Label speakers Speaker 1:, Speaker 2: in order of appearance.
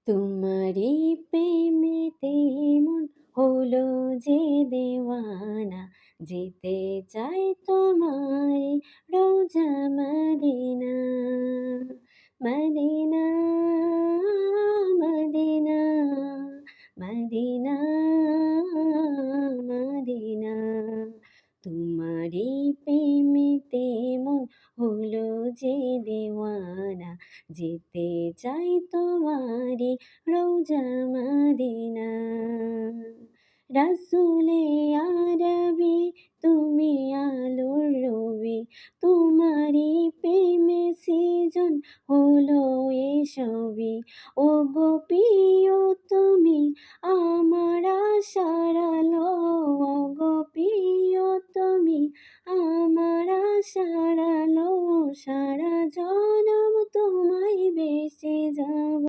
Speaker 1: তোমারই প্রেমেতে মন হলো যে দেওয়ানা, যেতে চাই তোমার রোজা Medina. Medina, Medina, Medina, Medina. তোমারই প্রেমেতে মন হলো যে দেওয়ানা, যেতে চাই তোমারি রোজা মদিনা। রাসূলে আরবি তুমি আলোর রবি, তোমারি প্রেমে সৃজন হলো এসবই। ওগো প্রিয় তুমি আমার আশার আলো, ওগো প্রিয় তুমি আমার আশার আলো, সারা জনম তোমায় বেসে যাব।